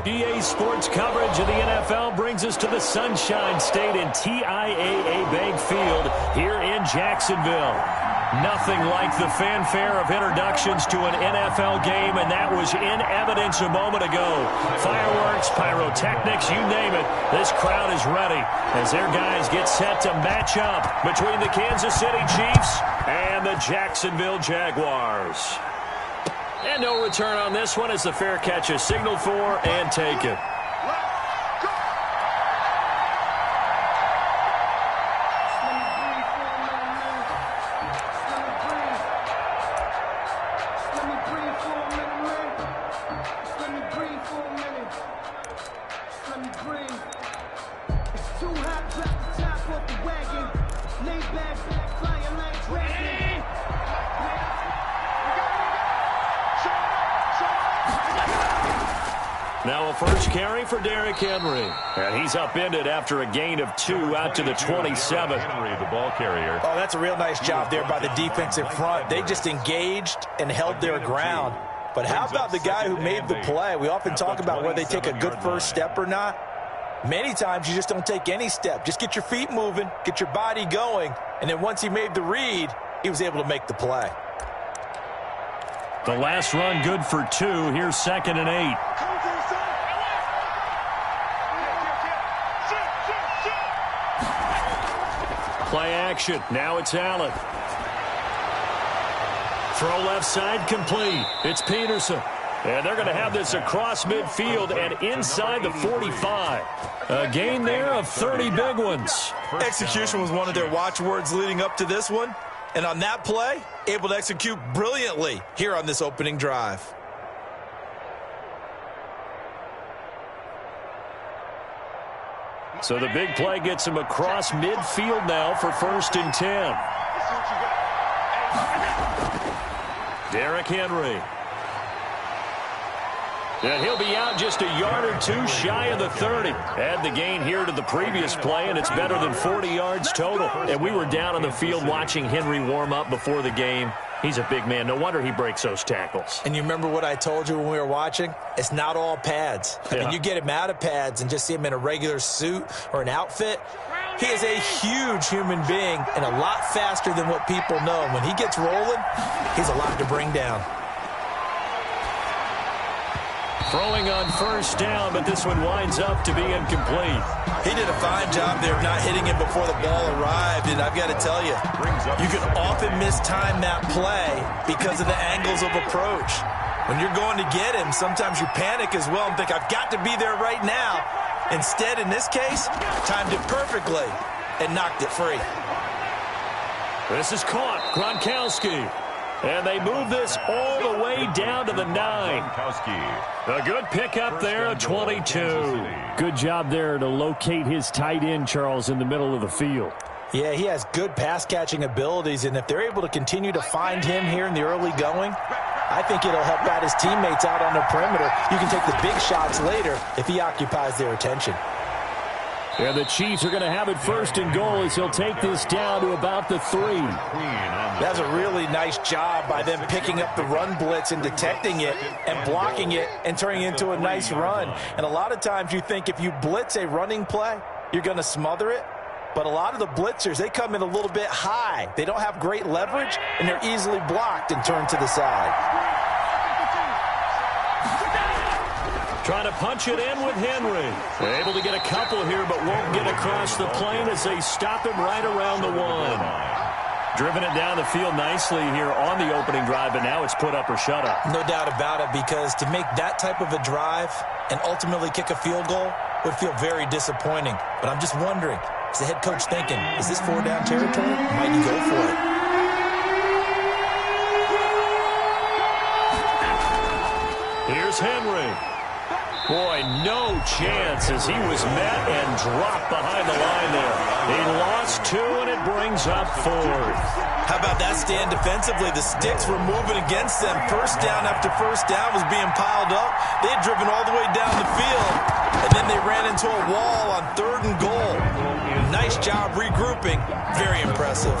EA Sports coverage of the NFL brings us to the Sunshine State and TIAA Bank Field here in Jacksonville. Nothing like the fanfare of introductions to an NFL game, and that was in evidence a moment ago. Fireworks, pyrotechnics, you name it. This crowd is ready as their guys get set to match up between the Kansas City Chiefs and the Jacksonville Jaguars. And no return on this one as the fair catch is signaled for and taken. Now a first carry for Derrick Henry. And he's upended after a gain of 2 out to the 27. Henry, the ball carrier. Oh, that's a real nice job there by the defensive front. They just engaged and held their ground. But how about the guy who made the play? We often talk about whether they take a good first step or not. Many times you just don't take any step. Just get your feet moving, get your body going, and then once he made the read, he was able to make the play. The last run good for 2. Here's 2nd and 8. Play action. Now it's Allen. Throw left side complete. It's Peterson. And they're going to have this across midfield and inside the 45. A gain there of 30 big ones. Execution was one of their watchwords leading up to this one. And on that play, able to execute brilliantly here on this opening drive. So the big play gets him across midfield now for 1st and 10. Derrick Henry. And he'll be out just a yard or 2 shy of the 30. Add the gain here to the previous play, and it's better than 40 yards total. And we were down on the field watching Henry warm up before the game. He's a big man. No wonder he breaks those tackles. And you remember what I told you when we were watching? It's not all pads. I mean, you get him out of pads and just see him in a regular suit or an outfit. He is a huge human being and a lot faster than what people know. And when he gets rolling, he's a lot to bring down. Throwing on 1st down, but this one winds up to be incomplete. He did a fine job there of not hitting him before the ball arrived, and I've got to tell you, you can often mistime that play because of the angles of approach. When you're going to get him, sometimes you panic as well and think, I've got to be there right now. Instead, in this case, timed it perfectly and knocked it free. This is caught. Gronkowski. And they move this all the way down to the 9. A good pickup there at 22. Good job there to locate his tight end, Charles, in the middle of the field. Yeah, he has good pass-catching abilities, and if they're able to continue to find him here in the early going, I think it'll help out his teammates out on the perimeter. You can take the big shots later if he occupies their attention. And the Chiefs are going to have it 1st and goal as he'll take this down to about the 3. That's a really nice job by them picking up the run blitz and detecting it and blocking it and turning it into a nice run. And a lot of times you think if you blitz a running play, you're going to smother it. But a lot of the blitzers, they come in a little bit high. They don't have great leverage, and they're easily blocked and turned to the side. Trying to punch it in with Henry. Able to get a couple here, but won't get across the plane as they stop him right around the 1. Driven it down the field nicely here on the opening drive, but now it's put up or shut up. No doubt about it, because to make that type of a drive and ultimately kick a field goal would feel very disappointing. But I'm just wondering, is the head coach thinking, is this 4-down territory? Might he go for it? Here's Henry. Boy, no chance as he was met and dropped behind the line there. He lost 2, and it brings up 4th. How about that stand defensively? The sticks were moving against them. 1st down after 1st down was being piled up. They had driven all the way down the field, and then they ran into a wall on 3rd and goal. Nice job regrouping. Very impressive.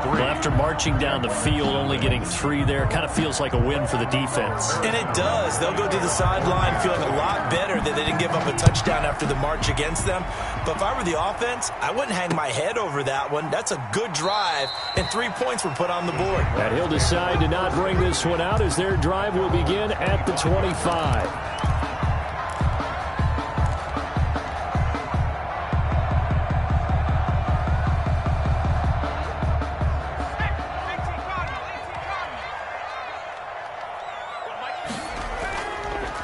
Well, after marching down the field, only getting 3 there, kind of feels like a win for the defense. And it does. They'll go to the sideline feeling a lot better that they didn't give up a touchdown after the march against them. But if I were the offense, I wouldn't hang my head over that one. That's a good drive, and 3 points were put on the board. And he'll decide to not bring this one out as their drive will begin at the 25.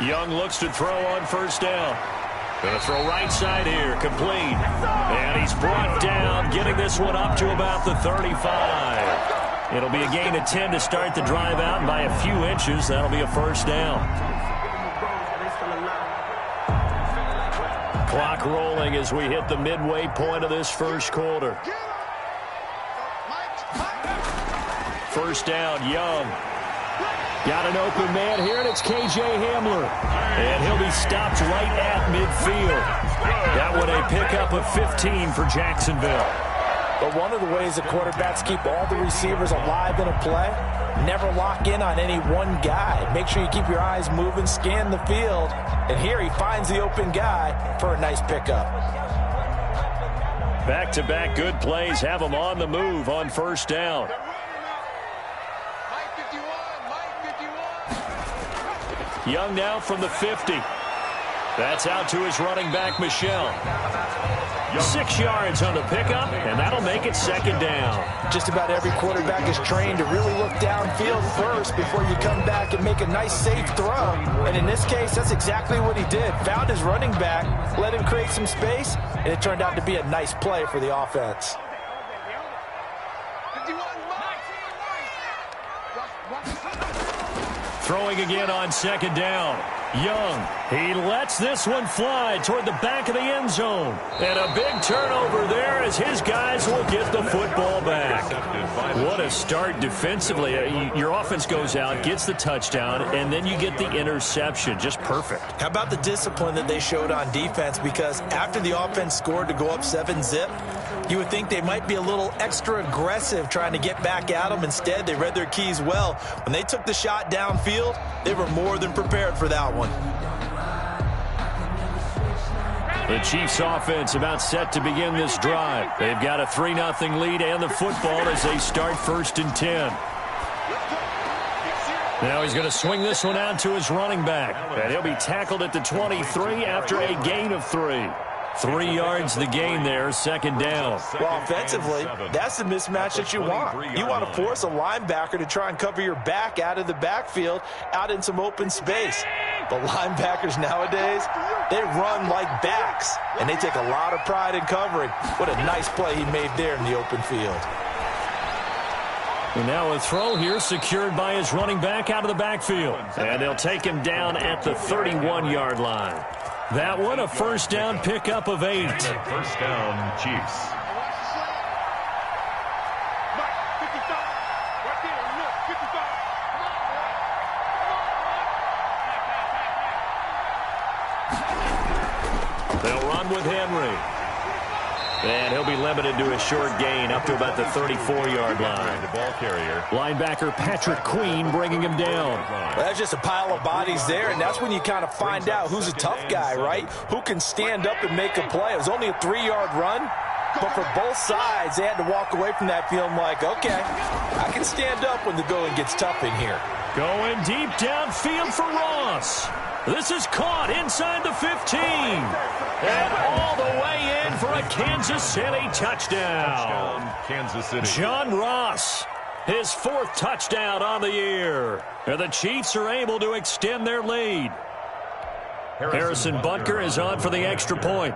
Young looks to throw on first down. Going to throw right side here, complete. And he's brought down, getting this one up to about the 35. It'll be a gain of 10 to start the drive out, and by a few inches, that'll be a first down. Clock rolling as we hit the midway point of this first quarter. First down, Young. Got an open man here, and it's K.J. Hamler. And he'll be stopped right at midfield. That one a pickup of 15 for Jacksonville. But one of the ways the quarterbacks keep all the receivers alive in a play, never lock in on any one guy. Make sure you keep your eyes moving, scan the field. And here he finds the open guy for a nice pickup. Back-to-back good plays have him on the move on first down. Young now from the 50. That's out to his running back, Michel. 6 yards on the pickup, and that'll make it second down. Just about every quarterback is trained to really look downfield first before you come back and make a nice, safe throw. And in this case, that's exactly what he did. Found his running back, let him create some space, and it turned out to be a nice play for the offense. Throwing again on second down. Young, he lets this one fly toward the back of the end zone. And a big turnover there as his guys will get the football back. What a start defensively. Your offense goes out, gets the touchdown, and then you get the interception. Just perfect. How about the discipline that they showed on defense? Because after the offense scored to go up 7-zip, you would think they might be a little extra aggressive trying to get back at them. Instead, they read their keys well. When they took the shot downfield, they were more than prepared for that one. The Chiefs offense about set to begin this drive. They've got a 3-0 lead and the football as they start 1st and 10. Now he's going to swing this one out to his running back. And he'll be tackled at the 23 after a gain of 3. 3 yards the gain there, second down. Well, offensively, that's the mismatch that you want. You want to force a linebacker to try and cover your back out of the backfield, out in some open space. But linebackers nowadays, they run like backs, and they take a lot of pride in covering. What a nice play he made there in the open field. And now a throw here secured by his running back out of the backfield. And they'll take him down at the 31-yard line. That one a first down pickup of 8. First down, Chiefs. They'll run with Henry. And he'll be limited to a short gain up to about the 34-yard line. The ball carrier. Linebacker Patrick Queen bringing him down. Well, that's just a pile of bodies there, and that's when you kind of find out who's a tough guy, right? Who can stand up and make a play. It was only a 3-yard run, but for both sides, they had to walk away from that feeling like, okay, I can stand up when the going gets tough in here. Going deep downfield for Ross. This is caught inside the 15. And all the way in for a Kansas City touchdown. Kansas City. John Ross, his 4th touchdown on the year. And the Chiefs are able to extend their lead. Harrison Butker is on for the extra point.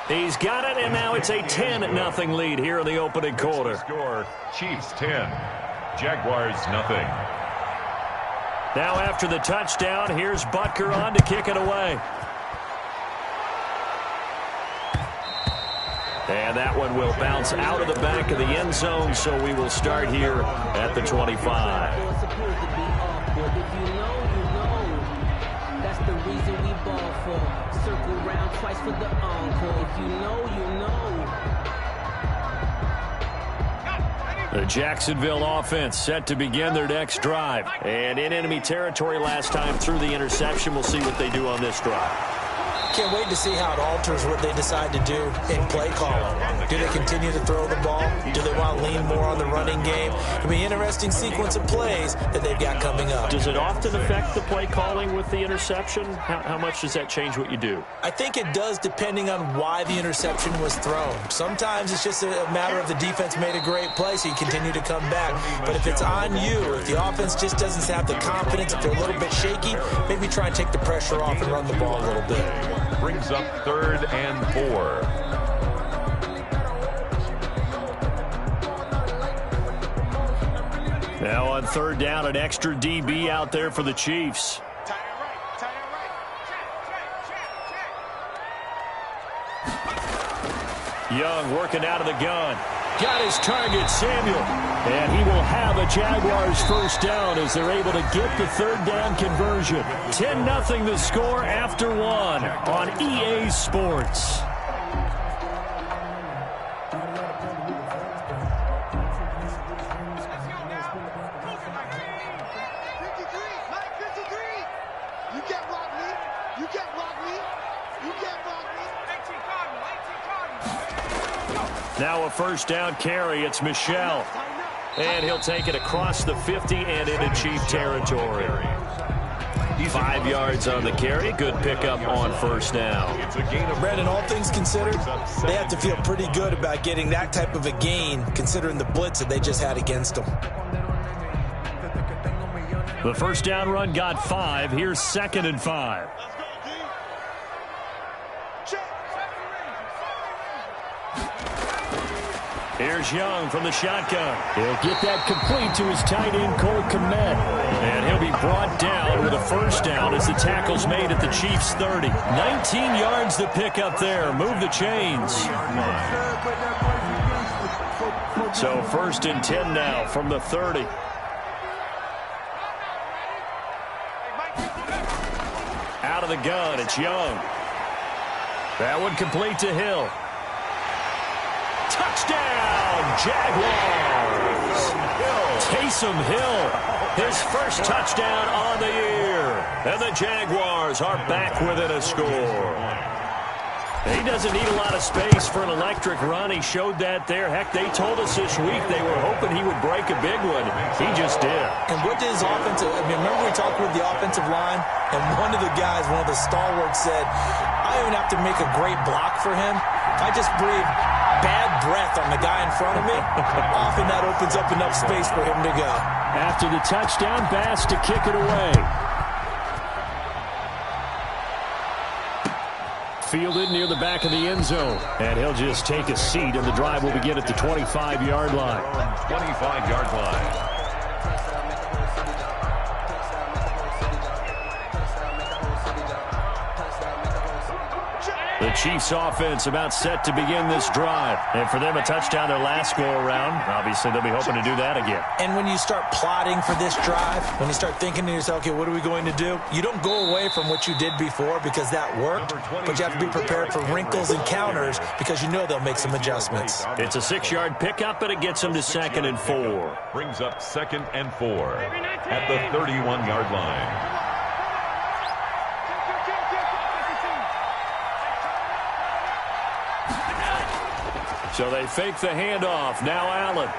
He's got it, and now it's a 10-0 lead here in the opening quarter. Score, Chiefs 10, Jaguars 0. Now after the touchdown, here's Butker on to kick it away. And that one will bounce out of the back of the end zone, so we will start here at the 25. That's the reason we ball for. Circle round twice for the encore. If you know, you know. The Jacksonville offense set to begin their next drive. And in enemy territory last time through the interception. We'll see what they do on this drive. Can't wait to see how it alters what they decide to do in play calling. Do they continue to throw the ball? Do they want to lean more on the running game? It'll be an interesting sequence of plays that they've got coming up. Does it often affect the play calling with the interception? How much does that change what you do? I think it does, depending on why the interception was thrown. Sometimes it's just a matter of the defense made a great play, so you continue to come back. But if it's on you, if the offense just doesn't have the confidence, if they're a little bit shaky, maybe try and take the pressure off and run the ball a little bit. Brings up 3rd and 4. Now on 3rd down, an extra DB out there for the Chiefs. Young working out of the gun. Got his target, Samuel. And he will have a Jaguars first down as they're able to get the 3rd down conversion. 10-0 the score after 1 on EA Sports. Now a first down carry. It's Michel. And he'll take it across the 50 and into Chief territory. 5 yards on the carry. Good pickup on first down. Brandon, all things considered, they have to feel pretty good about getting that type of a gain, considering the blitz that they just had against them. The first down run got 5. Here's 2nd and 5. Here's Young from the shotgun. He'll get that complete to his tight end, Cole Kmet. And he'll be brought down with a first down as the tackle's made at the Chiefs' 30. 19 yards to pick up there. Move the chains. So 1st and 10 now from the 30. Out of the gun, it's Young. That one complete to Hill. Touchdown, Jaguars! Taysom Hill, his first touchdown on the year. And the Jaguars are back within a score. He doesn't need a lot of space for an electric run. He showed that there. Heck, they told us this week they were hoping he would break a big one. He just did. And what did his offensive, remember we talked with the offensive line? And one of the guys, one of the stalwarts said, I don't even have to make a great block for him. I just breathe bad breath on the guy in front of me. Often that opens up enough space for him to go. After the touchdown, Bass to kick it away. Fielded near the back of the end zone. And he'll just take a seat, and the drive will begin at the 25-yard line. 25-yard line. The Chiefs offense about set to begin this drive. And for them, a touchdown their last go-around. Obviously, they'll be hoping to do that again. And when you start plotting for this drive, when you start thinking to yourself, okay, what are we going to do? You don't go away from what you did before because that worked, but you have to be prepared for wrinkles and counters because you know they'll make some adjustments. It's a 6-yard pickup, but it gets them to 2nd and 4. Brings up 2nd and 4 at the 31-yard line. So they fake the handoff. Now Allen.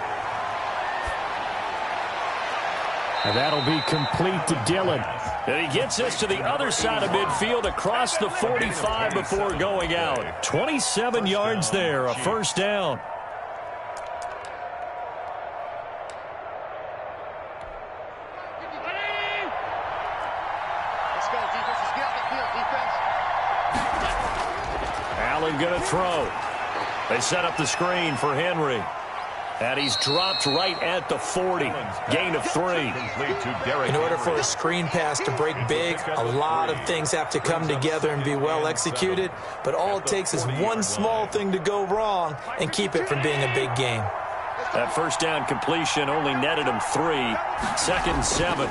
And that'll be complete to Dillon. And he gets this to the other side of midfield across the 45 before going out. 27 yards there, a first down. Allen going to throw. They set up the screen for Henry. And he's dropped right at the 40. Gain of 3. In order for a screen pass to break big, a lot of things have to come together and be well executed. But all it takes is one small thing to go wrong and keep it from being a big game. That first down completion only netted him 3. 2nd and 7.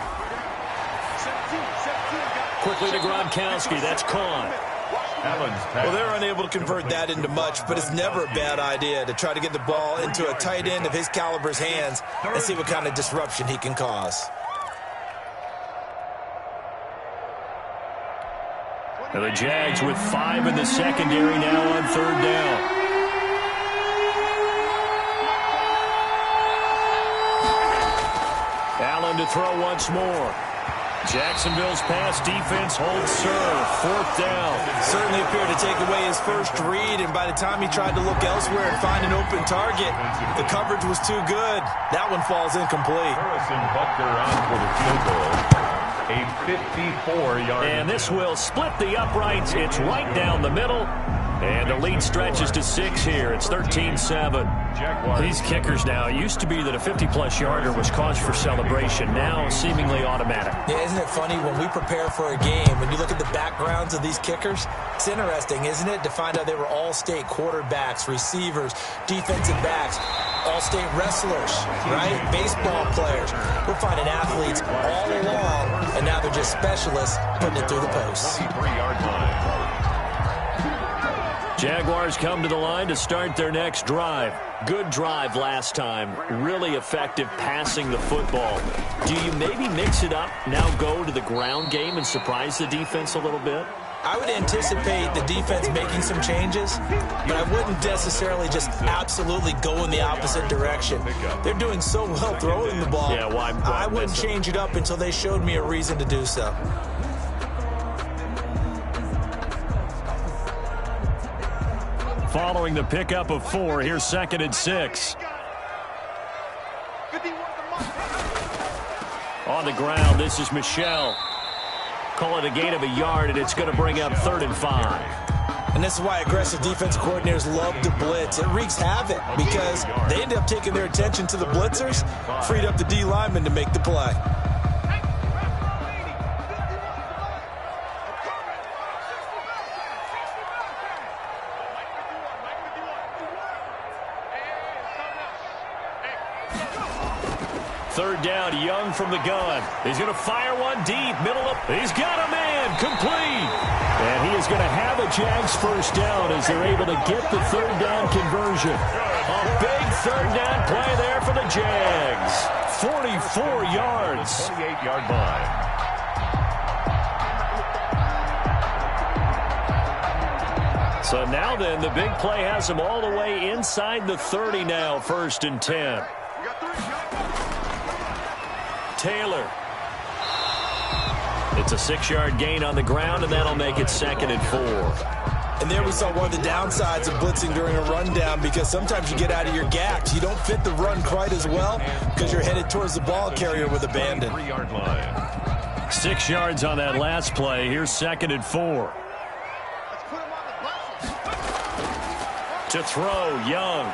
Quickly to Gronkowski. That's caught. Well, they're unable to convert that into much, but it's never a bad idea to try to get the ball into a tight end of his caliber's hands and see what kind of disruption he can cause. And the Jags with 5 in the secondary now on 3rd down. Allen to throw once more. Jacksonville's pass defense holds serve. 4th down. Certainly appeared to take away his first read, and by the time he tried to look elsewhere and find an open target, the coverage was too good. That one falls incomplete. Harrison Butker on for the field goal. A 54-yard. And this will split the uprights. It's right down the middle. And the lead stretches to 6 here. It's 13-7. These kickers now, it used to be that a 50-plus yarder was cause for celebration. Now seemingly automatic. Yeah, isn't it funny when we prepare for a game, when you look at the backgrounds of these kickers, it's interesting, isn't it, to find out they were all-state quarterbacks, receivers, defensive backs, all-state wrestlers, right? Baseball players. We're finding athletes all along, and now they're just specialists putting it through the posts. 23-yard line. Jaguars come to the line to start their next drive. Good drive last time. Really effective passing the football. Do you maybe mix it up, now go to the ground game and surprise the defense a little bit? I would anticipate the defense making some changes, but I wouldn't necessarily just absolutely go in the opposite direction. They're doing so well throwing the ball. Yeah, why I wouldn't change it up until they showed me a reason to do so. Following the pickup of 4, here's 2nd and 6. On the ground, this is Michel. Call it a gain of a yard, and it's going to bring up 3rd and 5. And this is why aggressive defense coordinators love to blitz. It wreaks havoc because they end up taking their attention to the blitzers, freed up the D lineman to make the play. Third down, Young from the gun. He's going to fire one deep, middle of. He's got a man, complete. And he is going to have a Jags first down as they're able to get the 3rd down conversion. A big 3rd down play there for the Jags. 44 yards. 28-yard line. So now then, the big play has him all the way inside the 30 now, 1st and 10. Taylor. It's a 6-yard gain on the ground, and that'll make it 2nd and 4. And there we saw one of the downsides of blitzing during a rundown, because sometimes you get out of your gaps. You don't fit the run quite as well because you're headed towards the ball carrier with abandon. 3-yard line. 6 yards on that last play. Here's 2nd and 4. To throw, Young.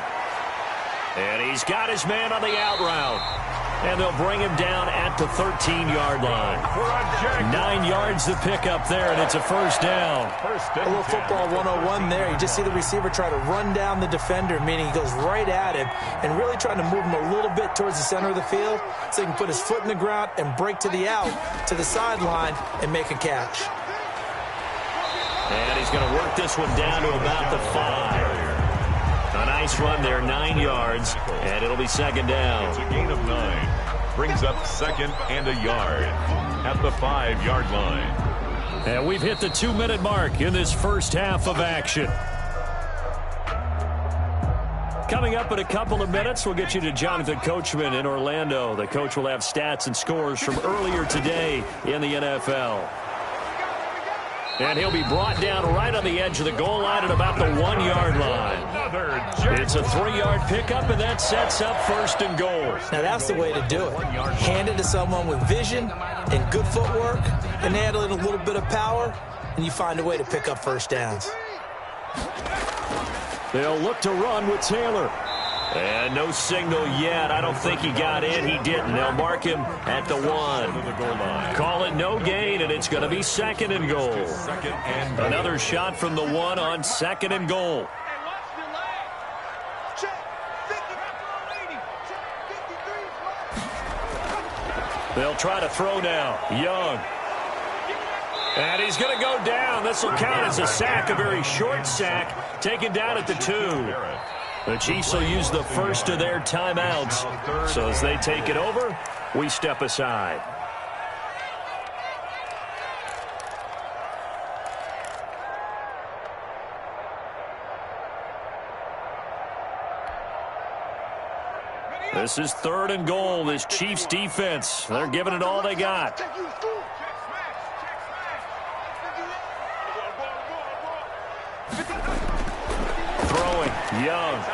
And he's got his man on the out route. And they'll bring him down at the 13-yard line. 9 yards to pick up there, and it's a first down. A little football 101 there. You just see the receiver try to run down the defender, meaning he goes right at him and really trying to move him a little bit towards the center of the field so he can put his foot in the ground and break to the out, to the sideline, and make a catch. And he's going to work this one down to about the 5. A nice run there, 9 yards, and it'll be 2nd down. It's a gain of 9. Brings up 2nd and a yard at the 5-yard line. And we've hit the 2-minute mark in this first half of action. Coming up in a couple of minutes, we'll get you to Jonathan Coachman in Orlando. The coach will have stats and scores from earlier today in the NFL. And he'll be brought down right on the edge of the goal line at about the 1-yard line. It's a 3-yard pickup, and that sets up 1st and goal. Now that's the way to do it. Hand it to someone with vision and good footwork, and handle it a little bit of power, and you find a way to pick up first downs. They'll look to run with Taylor. And no signal yet. I don't think he got in. He didn't. They'll mark him at the 1. Call it no gain, and it's going to be 2nd and goal. Another shot from the 1 on 2nd and goal. They'll try to throw now. Young. And he's going to go down. This will count as a sack, a very short sack, taken down at the 2. The Chiefs will use the first of their timeouts. So as they take it over, we step aside. This is 3rd and goal. This Chiefs defense, they're giving it all they got. Throwing, Young.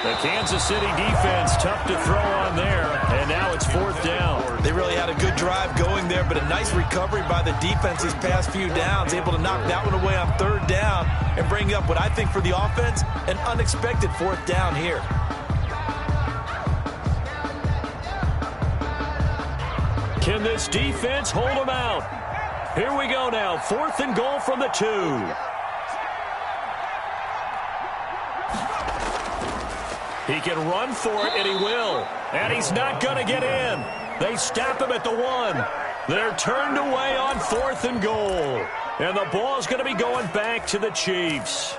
The Kansas City defense, tough to throw on there, and now it's 4th down. They really had a good drive going there, but a nice recovery by the defense these past few downs, able to knock that one away on 3rd down and bring up what I think for the offense, an unexpected 4th down here. Can this defense hold them out? Here we go now, 4th and goal from the 2. He can run for it, and he will. And he's not going to get in. They stop him at the 1. They're turned away on 4th and goal. And the ball's going to be going back to the Chiefs.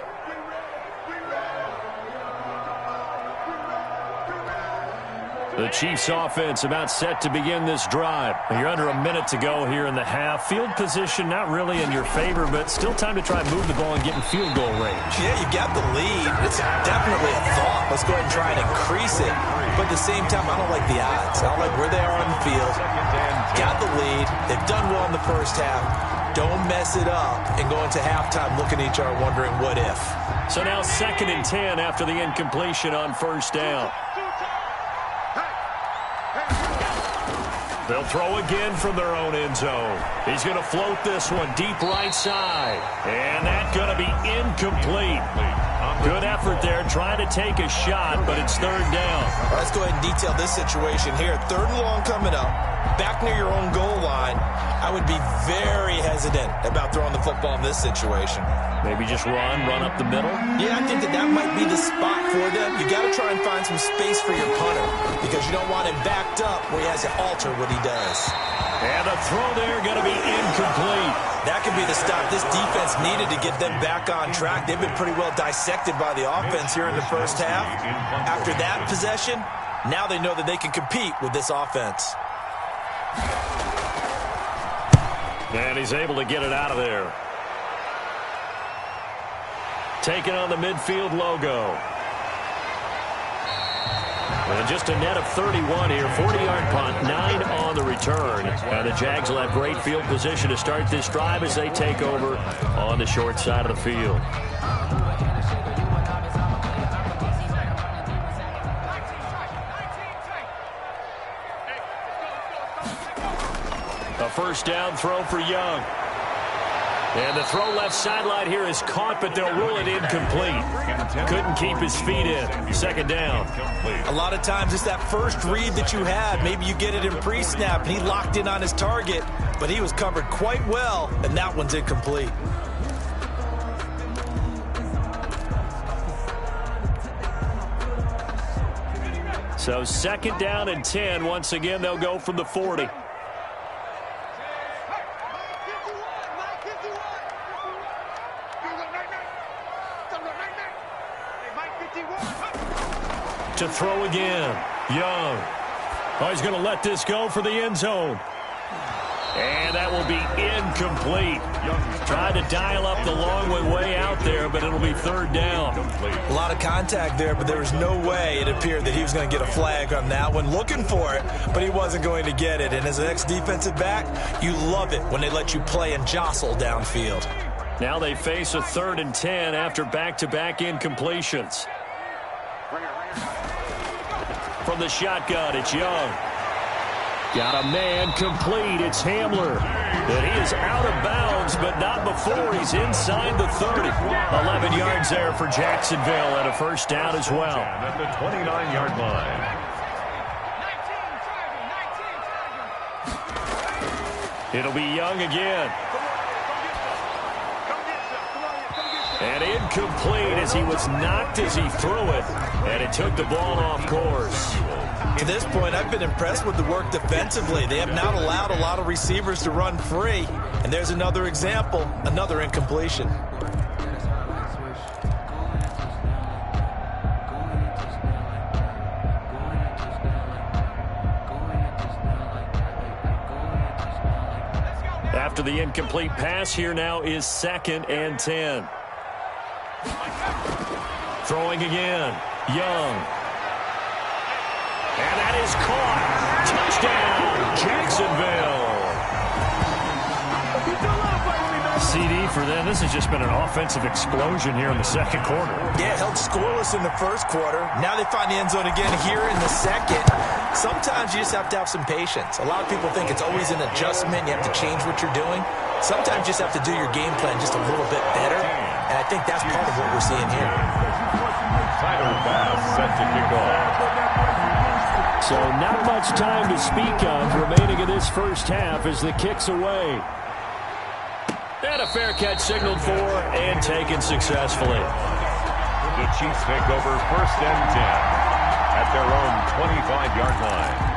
The Chiefs offense about set to begin this drive. You're under a minute to go here in the half. Field position not really in your favor, but still time to try and move the ball and get in field goal range. Yeah, you got the lead. It's definitely a thought. Let's go ahead and try and increase it. But at the same time, I don't like the odds. I don't like where they are on the field. Got the lead. They've done well in the first half. Don't mess it up and go into halftime looking at each other wondering what if. So now 2nd and 10 after the incompletion on 1st down. They'll throw again from their own end zone. He's going to float this one deep right side. And that's going to be incomplete. Good effort there trying to take a shot, but it's 3rd down. All right, let's go ahead and detail this situation here. 3rd and long coming up. Back near your own goal line. I would be very hesitant about throwing the football in this situation. Maybe just run up the middle? Yeah, I think that might be the spot for them. You got to try and find some space for your punter because you don't want him backed up where he has to alter what he does. And the throw there going to be incomplete. That could be the stop this defense needed to get them back on track. They've been pretty well dissected by the offense here in the first half. After that possession, now they know that they can compete with this offense. And he's able to get it out of there. Taking on the midfield logo. And just a net of 31 here. 40-yard punt, 9 on the return. And the Jags will have great field position to start this drive as they take over on the short side of the field. A 1st down throw for Young. And the throw left sideline here is caught, but they'll rule it incomplete. Couldn't keep his feet in. 2nd down. A lot of times it's that first read that you had. Maybe you get it in pre-snap. He locked in on his target, but he was covered quite well, and that one's incomplete. So 2nd down and 10. Once again, they'll go from the 40. To throw again. Young. Oh, he's going to let this go for the end zone. And that will be incomplete. Tried to dial up the long way out there, but it'll be 3rd down. A lot of contact there, but there was no way it appeared that he was going to get a flag on that one. Looking for it, but he wasn't going to get it. And as an ex-defensive back, you love it when they let you play and jostle downfield. Now they face a 3rd and 10 after back-to-back incompletions. From the shotgun, it's Young. Got a man complete. It's Hamler. And he is out of bounds, but not before he's inside the 30. 11 yards there for Jacksonville and a 1st down as well. At the 29-yard line. It'll be Young again. And incomplete as he was knocked as he threw it. And it took the ball off course. To this point, I've been impressed with the work defensively. They have not allowed a lot of receivers to run free. And there's another example, another incompletion. After the incomplete pass, here now is 2nd and 10. Throwing again. Young. And that is caught. Touchdown, Jacksonville. CD for them. This has just been an offensive explosion here in the second quarter. Yeah, held scoreless in the first quarter. Now they find the end zone again here in the second. Sometimes you just have to have some patience. A lot of people think it's always an adjustment. You have to change what you're doing. Sometimes you just have to do your game plan just a little bit better. And I think that's part of what we're seeing here. Title pass set to kick off. So not much time to speak of remaining in this first half as the kick's away. And a fair catch signaled for and taken successfully. The Chiefs take over 1st and 10 at their own 25-yard line.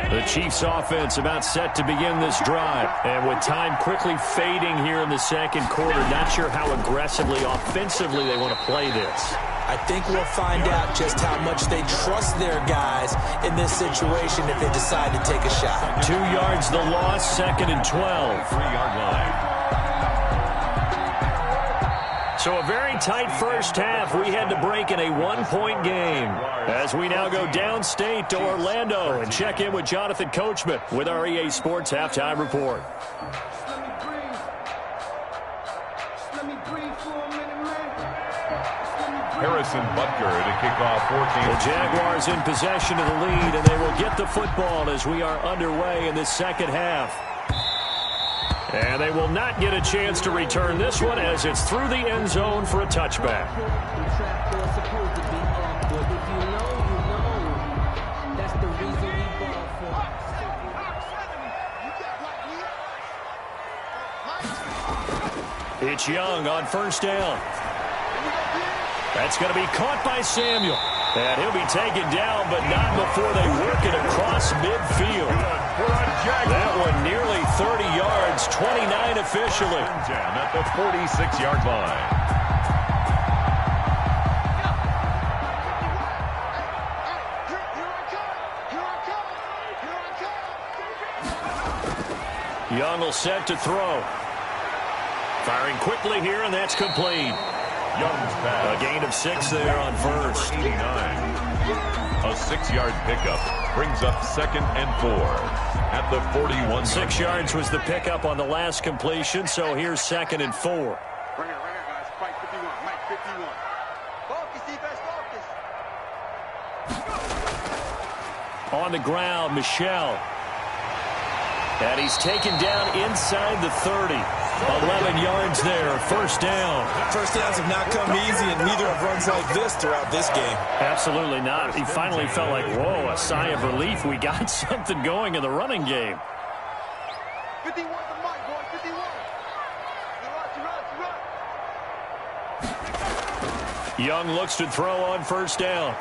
The Chiefs offense about set to begin this drive. And with time quickly fading here in the second quarter, not sure how aggressively, offensively they want to play this. I think we'll find out just how much they trust their guys in this situation if they decide to take a shot. 2 yards the loss, 2nd and 12. 3-yard line. So a very tight first half. We had to break in a 1-point game. As we now go downstate to Orlando and check in with Jonathan Coachman with our EA Sports Halftime Report. Harrison Butker to kick off 14. The Jaguars in possession of the lead, and they will get the football as we are underway in the second half. And they will not get a chance to return this one as it's through the end zone for a touchback. It's Young on 1st down. That's going to be caught by Samuel. And he'll be taken down, but not before they work it across midfield. That one nearly 30 yards, 29 officially. Down at the 46-yard line. Young will set to throw. Firing quickly here, and that's complete. Young's pass. A gain of 6 there on 1st. 89. A 6-yard pickup brings up 2nd and 4 at the 41. 6 yards was the pickup on the last completion, so here's 2nd and 4. Right here, guys. Mike 51. Mike 51. Focus, defense, focus. On the ground, Michel. And he's taken down inside the 30. 11 yards there, 1st down. First downs have not come easy, and neither have runs like this throughout this game. Absolutely not. He finally felt like, whoa, a sigh of relief. We got something going in the running game. 51 to Mike, boy, 51. Run. Young looks to throw on 1st down.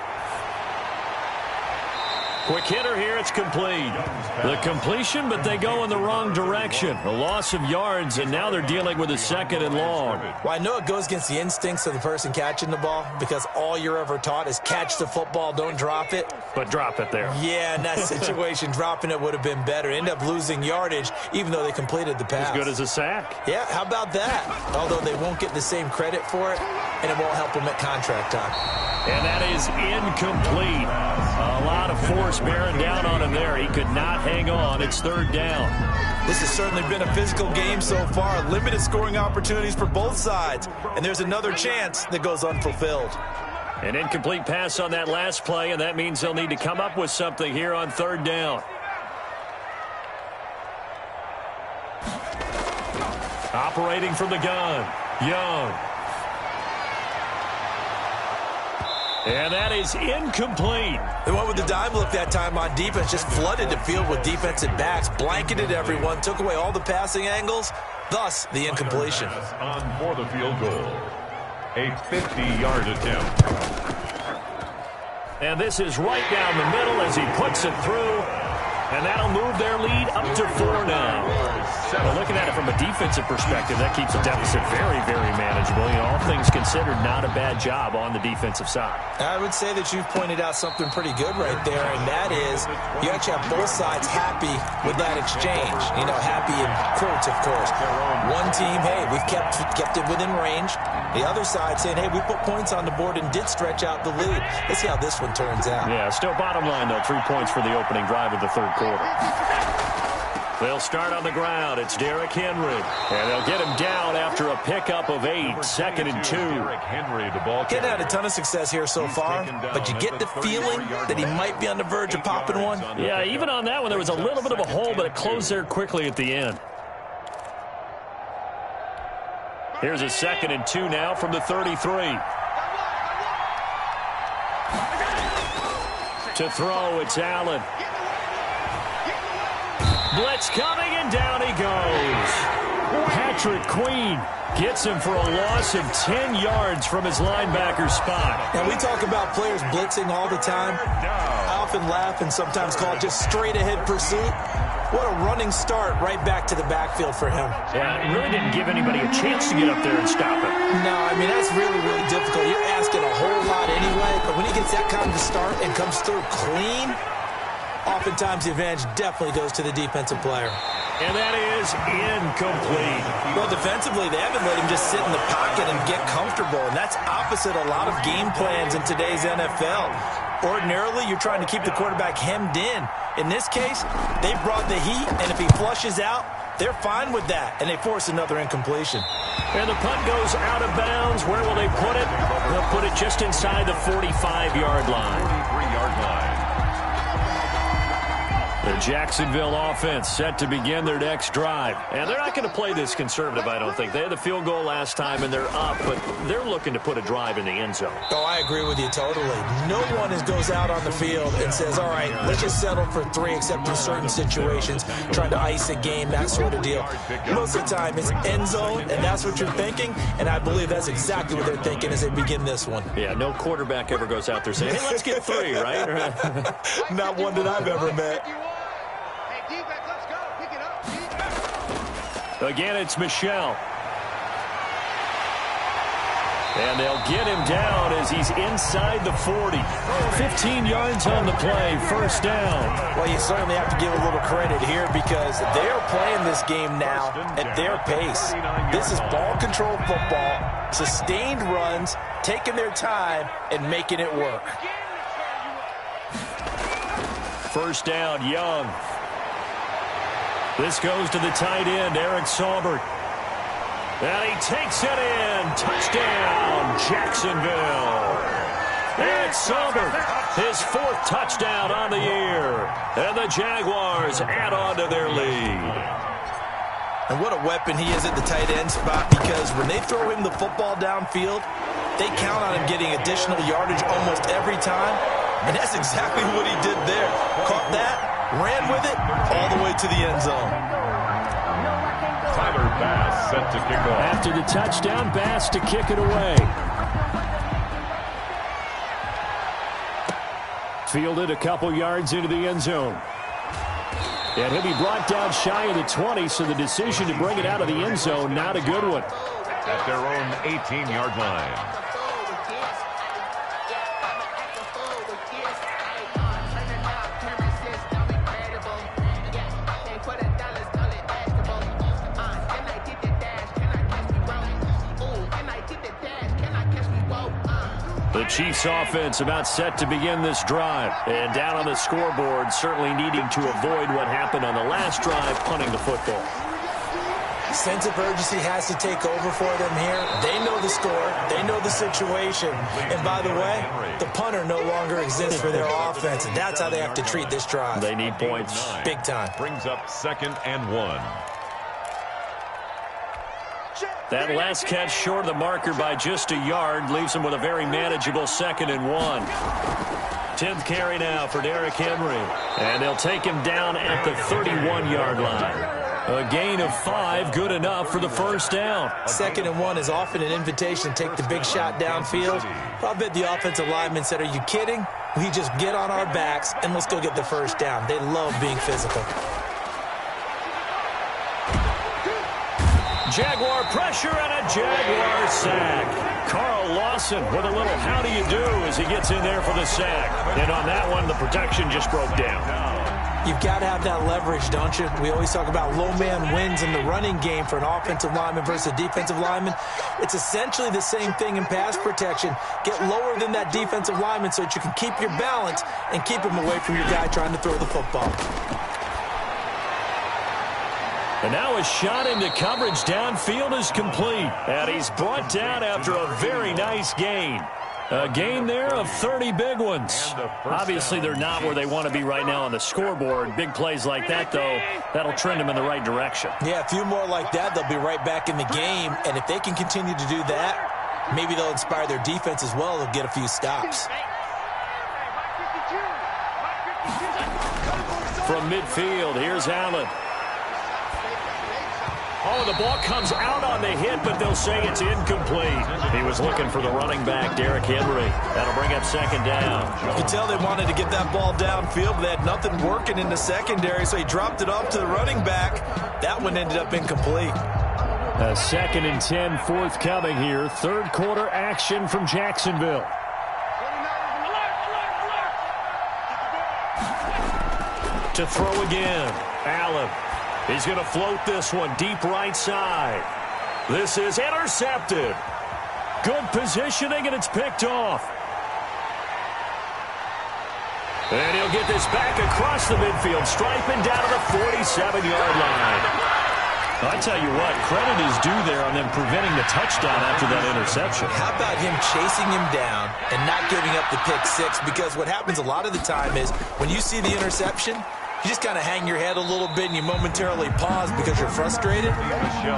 Quick hitter here, it's complete. The completion, but they go in the wrong direction. A loss of yards, and now they're dealing with a 2nd and long. Well, I know it goes against the instincts of the person catching the ball because all you're ever taught is catch the football, don't drop it. But drop it there. Yeah, in that situation, dropping it would have been better. End up losing yardage, even though they completed the pass. As good as a sack. Yeah, how about that? Although they won't get the same credit for it, and it won't help them at contract time. And that is incomplete. A lot of force bearing down on him there. He could not hang on. It's 3rd down. This has certainly been a physical game so far. Limited scoring opportunities for both sides. And there's another chance that goes unfulfilled. An incomplete pass on that last play, and that means they'll need to come up with something here on 3rd down. Operating from the gun, Young. And that is incomplete. They went with the dime look that time on defense, just flooded the field with defensive backs, blanketed everyone, took away all the passing angles, thus the incompletion. On for the field goal. A 50-yard attempt. And this is right down the middle as he puts it through. And that'll move their lead up to 4 now. Well, looking at it from a defensive perspective, that keeps the deficit very, very manageable. You know, all things considered, not a bad job on the defensive side. I would say that you've pointed out something pretty good right there, and that is you actually have both sides happy with that exchange. You know, happy in quotes, of course. One team, hey, we've kept it within range. The other side saying, hey, we put points on the board and did stretch out the lead. Let's see how this one turns out. Yeah, still bottom line, though, 3 points for the opening drive of the third quarter. They'll start on the ground. It's Derrick Henry. And they'll get him down after a pickup of 8. 2nd and 2. Getting had a ton of success here so far, but you get the feeling that he might be on the verge of popping one. Yeah, even on that one, there was a little bit of a hole, but it closed there quickly at the end. Here's a 2nd and 2 now from the 33. To throw, it's Allen. Blitz coming, and down he goes. Patrick Queen gets him for a loss of 10 yards from his linebacker spot. And we talk about players blitzing all the time. I often laugh and sometimes call it just straight-ahead pursuit. What a running start right back to the backfield for him. Yeah, it really didn't give anybody a chance to get up there and stop it. No, I mean, that's really, really difficult. You're asking a whole lot anyway, but when he gets that kind of a start and comes through clean, oftentimes the advantage definitely goes to the defensive player. And that is incomplete. Well, defensively, they haven't let him just sit in the pocket and get comfortable, and that's opposite a lot of game plans in today's NFL. Ordinarily, you're trying to keep the quarterback hemmed in. In this case, they brought the heat, and if he flushes out, they're fine with that, and they force another incompletion. And the punt goes out of bounds. Where will they put it? They'll put it just inside the 45-yard line. 43-yard line. The Jacksonville offense set to begin their next drive. And they're not going to play this conservative, I don't think. They had the field goal last time, and they're up, but they're looking to put a drive in the end zone. Oh, I agree with you totally. No one goes out on the field and says, all right, let's just settle for 3, except in certain situations, trying to ice a game, that sort of deal. Most of the time, it's end zone, and that's what you're thinking, and I believe that's exactly what they're thinking as they begin this one. Yeah, no quarterback ever goes out there saying, hey, let's get 3, right? Not one that I've ever met. Again, it's Michel. And they'll get him down as he's inside the 40. 15 yards on the play, first down. Well, you certainly have to give a little credit here because they're playing this game now at their pace. This is ball control football, sustained runs, taking their time, and making it work. First down, Young. This goes to the tight end, Eric Saubert. And he takes it in. Touchdown, Jacksonville. Eric Saubert, his 4th touchdown on the year. And the Jaguars add on to their lead. And what a weapon he is at the tight end spot because when they throw him the football downfield, they count on him getting additional yardage almost every time. And that's exactly what he did there. Caught that. Ran with it all the way to the end zone. Tyler Bass set to kick off. After the touchdown, Bass to kick it away. Fielded a couple yards into the end zone. And he'll be brought down shy of the 20, so the decision to bring it out of the end zone, not a good one. At their own 18-yard line. The Chiefs offense about set to begin this drive. And down on the scoreboard, certainly needing to avoid what happened on the last drive, punting the football. Sense of urgency has to take over for them here. They know the score. They know the situation. And by the way, the punter no longer exists for their offense. And that's how they have to treat this drive. They need points. Big time. Brings up 2nd and 1. Check. That last catch short of the marker by just a yard leaves him with a very manageable 2nd and 1. 10th carry now for Derrick Henry. And they'll take him down at the 31-yard line. A gain of 5, good enough for the first down. 2nd and 1 is often an invitation to take the big shot downfield. I bet the offensive lineman said, are you kidding? We just get on our backs and let's go get the first down. They love being physical. Jaguar pressure and a Jaguar sack. Carl Lawson with a little how do you do as he gets in there for the sack. And on that one, the protection just broke down. You've got to have that leverage, don't you? We always talk about low man wins in the running game for an offensive lineman versus a defensive lineman. It's essentially the same thing in pass protection. Get lower than that defensive lineman so that you can keep your balance and keep him away from your guy trying to throw the football. And now a shot into coverage downfield is complete. And he's brought down after a very nice gain. A gain there of 30 big ones. Obviously, they're not where they want to be right now on the scoreboard. Big plays like that, though, that'll trend them in the right direction. Yeah, a few more like that, they'll be right back in the game. And if they can continue to do that, maybe they'll inspire their defense as well. They'll get a few stops. From midfield, here's Allen. Oh, the ball comes out on the hit, but they'll say it's incomplete. He was looking for the running back, Derrick Henry. That'll bring up 2nd down. You can tell they wanted to get that ball downfield, but they had nothing working in the secondary, so he dropped it off to the running back. That one ended up incomplete. A 2nd and 10 forthcoming here. 3rd quarter action from Jacksonville. To throw again, Allen. He's going to float this one deep right side. This is intercepted. Good positioning, and it's picked off. And he'll get this back across the midfield, striping down to the 47-yard line. I tell you what, credit is due there on them preventing the touchdown after that interception. How about him chasing him down and not giving up the pick six? Because what happens a lot of the time is when you see the interception, you just kind of hang your head a little bit and you momentarily pause because you're frustrated.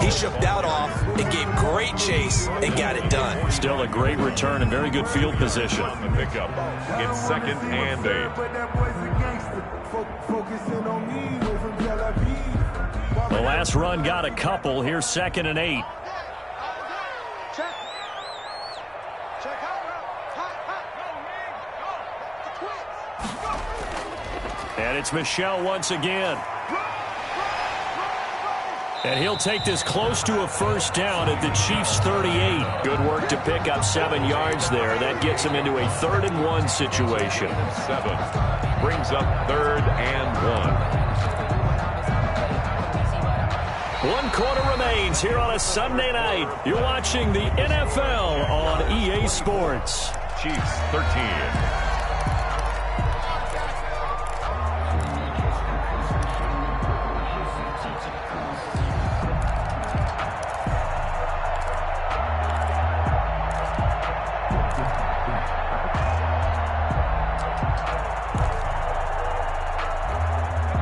He shook that off and gave great chase and got it done. Still a great return and very good field position. On the pickup, it's 2nd and 8. The last run got a couple. Here's 2nd and 8. And it's Michel once again. And he'll take this close to a first down at the Chiefs' 38. Good work to pick up 7 yards there. That gets him into a 3rd and 1 situation. 7 brings up 3rd and 1. 1 quarter remains here on a Sunday night. You're watching the NFL on EA Sports. Chiefs 13.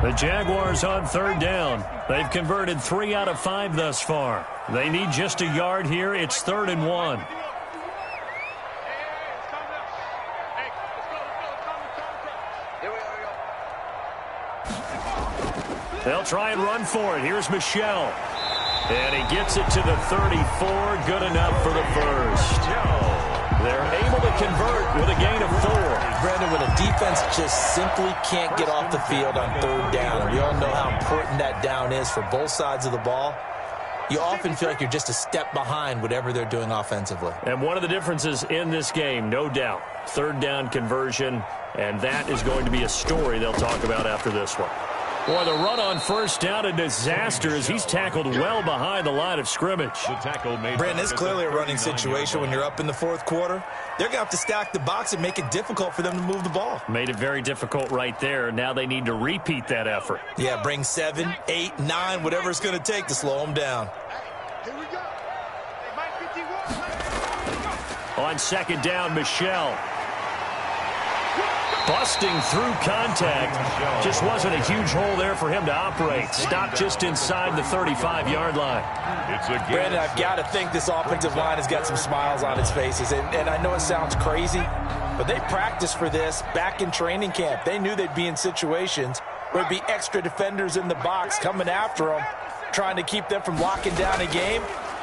The Jaguars on 3rd down. They've converted 3 out of 5 thus far. They need just a yard here. It's 3rd and 1. They'll try and run for it. Here's Michel. And he gets it to the 34. Good enough for the first. They're able to convert with a gain of 4. Brandon, when a defense just simply can't get off the field on 3rd down, and we all know how important that down is for both sides of the ball, you often feel like you're just a step behind whatever they're doing offensively. And one of the differences in this game, no doubt, 3rd down conversion, and that is going to be a story they'll talk about after this one. Boy, the run on 1st down, a disaster as he's tackled well behind the line of scrimmage. The tackle made. Brandon, it's clearly a running situation when you're up in the 4th quarter. They're going to have to stack the box and make it difficult for them to move the ball. Made it very difficult right there. Now they need to repeat that effort. Yeah, bring 7, 8, 9, whatever it's going to take to slow them down. Here we go. Mike 51. On 2nd down, Michel. Busting through contact. Just wasn't a huge hole there for him to operate. Stopped just inside the 35-yard line. Brandon, I've got to think this offensive line has got some smiles on its faces. And I know it sounds crazy, but they practiced for this back in training camp. They knew they'd be in situations where there'd be extra defenders in the box coming after them, trying to keep them from locking down a game.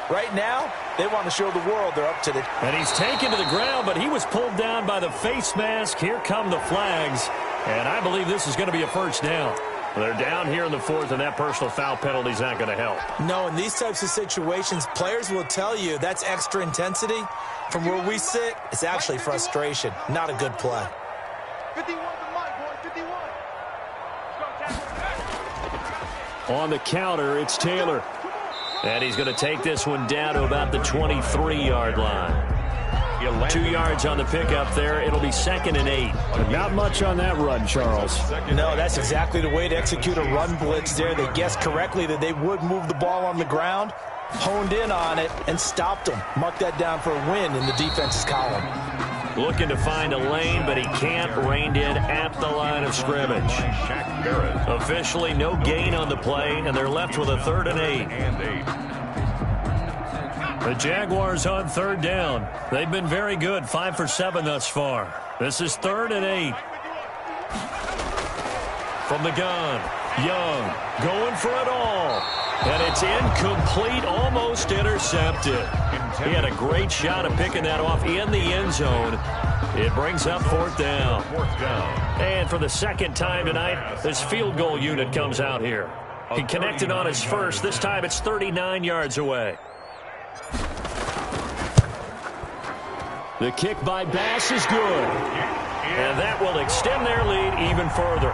Right now, they want to show the world they're up to it. And he's taken to the ground, but he was pulled down by the face mask. Here come the flags. And I believe this is going to be a first down. They're down here in the fourth, and that personal foul penalty is not going to help. No, in these types of situations, players will tell you that's extra intensity. From where we sit, it's actually frustration, not a good play. 51 to Mike, boys, 51. On the counter, it's Taylor. And he's going to take this one down to about the 23-yard line. 2 yards on the pickup there. It'll be 2nd and 8. But not much on that run, Charles. No, that's exactly the way to execute a run blitz there. They guessed correctly that they would move the ball on the ground, honed in on it, and stopped them. Mark that down for a win in the defense's column. Looking to find a lane, but he can't. Reined in at the line of scrimmage. Officially no gain on the play, and they're left with a 3rd and 8. The Jaguars on 3rd down. They've been very good, 5 for 7 thus far. This is 3rd and 8. From the gun, Young going for it all. And it's incomplete, almost intercepted. He had a great shot of picking that off in the end zone. It brings up 4th down. And for the 2nd time tonight, this field goal unit comes out here. He connected on his first. This time it's 39 yards away. The kick by Bass is good. And that will extend their lead even further.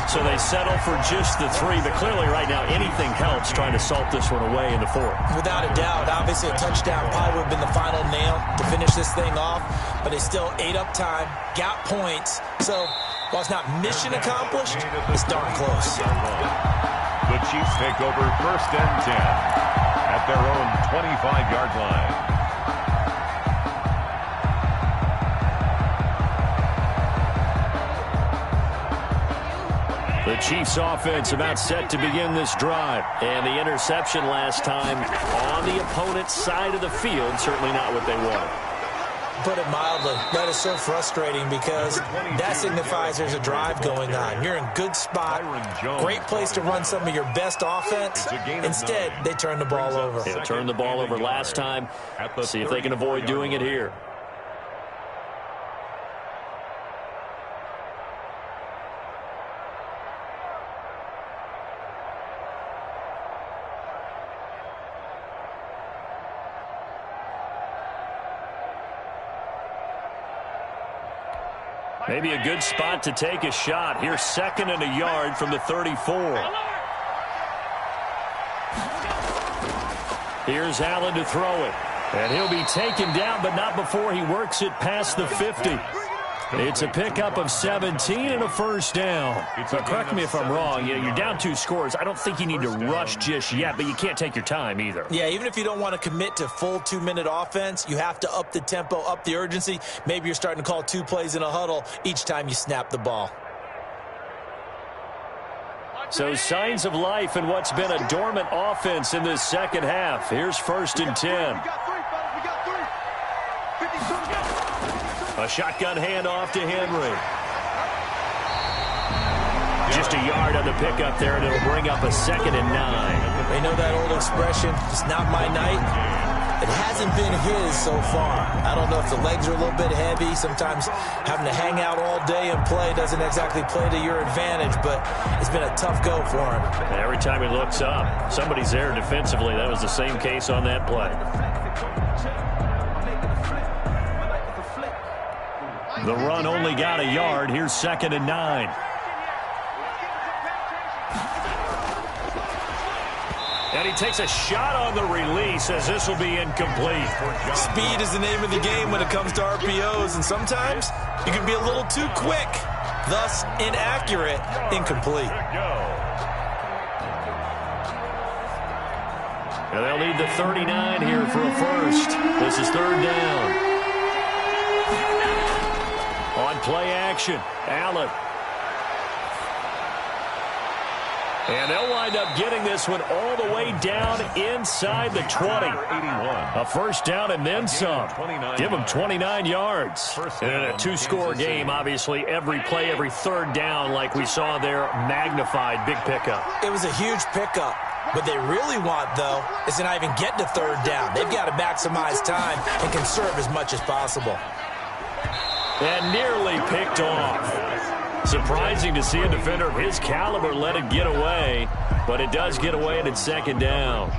So they settle for just the 3. But clearly right now anything helps trying to salt this one away in the 4th. Without a doubt, obviously a touchdown probably would have been the final nail to finish this thing off. But they still ate up time, got points. So while it's not mission accomplished, it's darn close. The Chiefs take over 1st and 10 at their own 25-yard line. The Chiefs offense about set to begin this drive. And the interception last time on the opponent's side of the field. Certainly not what they wanted. Put it mildly, that is so frustrating because that signifies there's a drive going on. You're in good spot, great place to run some of your best offense. Instead, they turn the ball over. They turned the ball over last time. See if they can avoid doing it here. Maybe a good spot to take a shot. Here's 2nd and a yard from the 34. Here's Allen to throw it. And he'll be taken down, but not before he works it past the 50. It's a pickup of 17 and a 1st down. So correct me if I'm wrong. You're down 2 scores. I don't think you need to rush just yet, but you can't take your time either. Yeah, even if you don't want to commit to full 2-minute offense, you have to up the tempo, up the urgency. Maybe you're starting to call 2 plays in a huddle each time you snap the ball. So signs of life in what's been a dormant offense in this 2nd half. Here's 1st and 10. A shotgun handoff to Henry. Just a yard on the pickup there, and it'll bring up a 2nd and 9. They know that old expression, it's not my night. It hasn't been his so far. I don't know if the legs are a little bit heavy. Sometimes having to hang out all day and play doesn't exactly play to your advantage, but it's been a tough go for him. And every time he looks up, somebody's there defensively. That was the same case on that play. The run only got a yard. Here's 2nd and 9. And he takes a shot on the release as this will be incomplete. Speed is the name of the game when it comes to RPOs, and sometimes you can be a little too quick, thus inaccurate, incomplete. And they'll need the 39 here for a first. This is 3rd down. On play action. Allen. And they'll wind up getting this one all the way down inside the 20. A first down and then some. Give them 29 yards. And in a two-score game, obviously, every play, every third down, like we saw there, magnified. Big pickup. It was a huge pickup. What they really want, though, is to not even get to third down. They've got to maximize time and conserve as much as possible. And nearly picked off. Surprising to see a defender of his caliber let it get away, but it does get away and it's second down.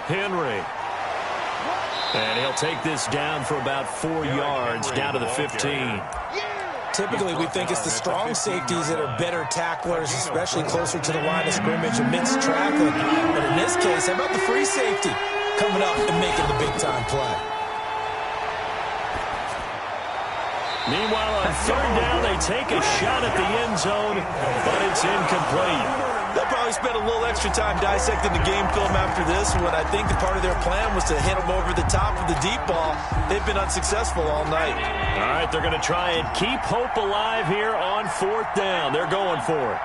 Henry. And he'll take this down for about 4 yards, down to the 15. Typically, we think it's the strong safeties that are better tacklers, especially closer to the line of scrimmage amidst traffic. But in this case, how about the free safety coming up and making the big-time play? Meanwhile, on third down, they take a shot at the end zone, but it's incomplete. They'll probably spend a little extra time dissecting the game film after this one. I think the part of their plan was to hit them over the top of the deep ball. They've been unsuccessful all night. All right, they're going to try and keep hope alive here on fourth down. They're going for it.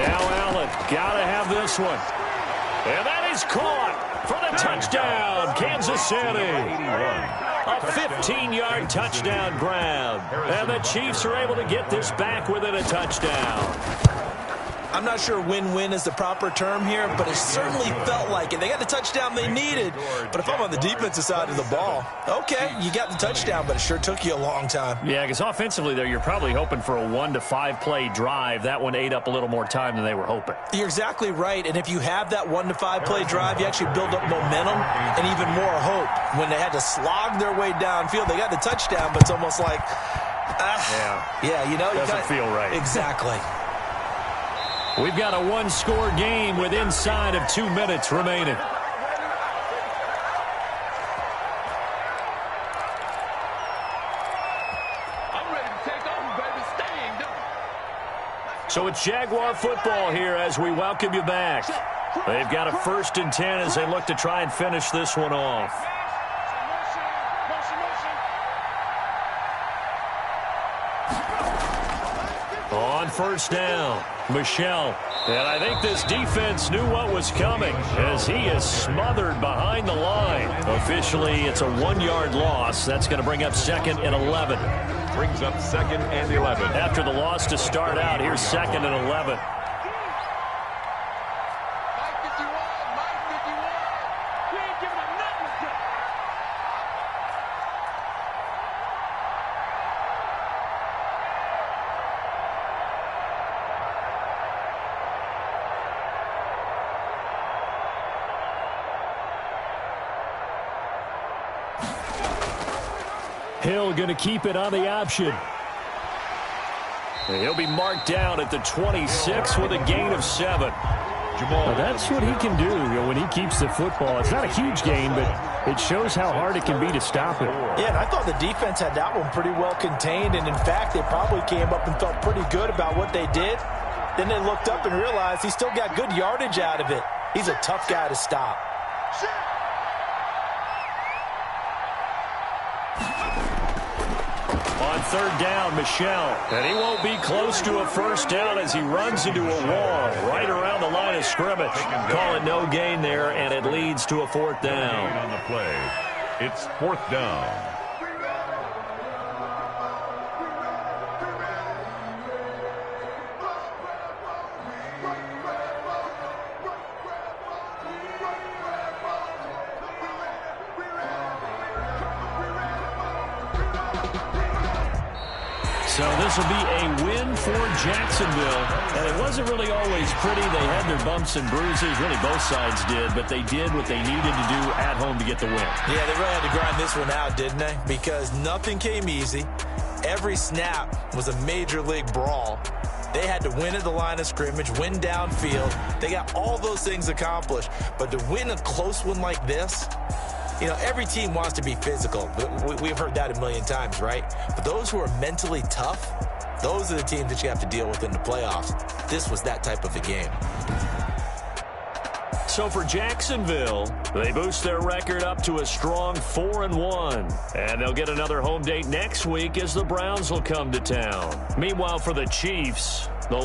Now Allen, got to have this one. And that is caught for the touchdown, Kansas City. A 15-yard touchdown grab. And the Chiefs are able to get this back within a touchdown. I'm not sure win-win is the proper term here, but it certainly felt like it. They got the touchdown they needed, but if I'm on the defensive side of the ball, okay, you got the touchdown, but it sure took you a long time. Yeah, because offensively there, you're probably hoping for a 1 to 5 play drive. That one ate up a little more time than they were hoping. You're exactly right, and if you have that 1 to 5 play drive, you actually build up momentum and even more hope. When they had to slog their way downfield, they got the touchdown, but it's almost like, yeah, you know. Doesn't feel right. Exactly. We've got a one-score game with inside of 2 minutes remaining. I'm ready to take over, baby. Staying done. So it's Jaguar football here as we welcome you back. They've got a 1st and 10 as they look to try and finish this one off. On first down, Michel. And I think this defense knew what was coming as he is smothered behind the line. Officially, it's a 1-yard loss. That's going to bring up 2nd and 11. Brings up 2nd and 11. After the loss to start out, here's 2nd and 11. Hill going to keep it on the option. And he'll be marked down at the 26 with a gain of 7. Well, that's what he can do, when he keeps the football. It's not a huge gain, but it shows how hard it can be to stop it. Yeah, and I thought the defense had that one pretty well contained, and in fact, they probably came up and felt pretty good about what they did. Then they looked up and realized he still got good yardage out of it. He's a tough guy to stop. On third down, Michel. And he won't be close to a first down as he runs into a wall right around the line of scrimmage. Call it no gain there, and it leads to a 4th down. On the play, it's 4th down. So this will be a win for Jacksonville. And it wasn't really always pretty. They had their bumps and bruises. Really, both sides did. But they did what they needed to do at home to get the win. Yeah, they really had to grind this one out, didn't they? Because nothing came easy. every snap was a major league brawl. They had to win at the line of scrimmage, win downfield. They got all those things accomplished. But to win a close one like this, you know, every team wants to be physical. We've heard that a million times, right? But those who are mentally tough, those are the teams that you have to deal with in the playoffs. This was that type of a game. So for Jacksonville, they boost their record up to a strong 4-1. And they'll get another home date next week as the Browns will come to town. Meanwhile, for the Chiefs, the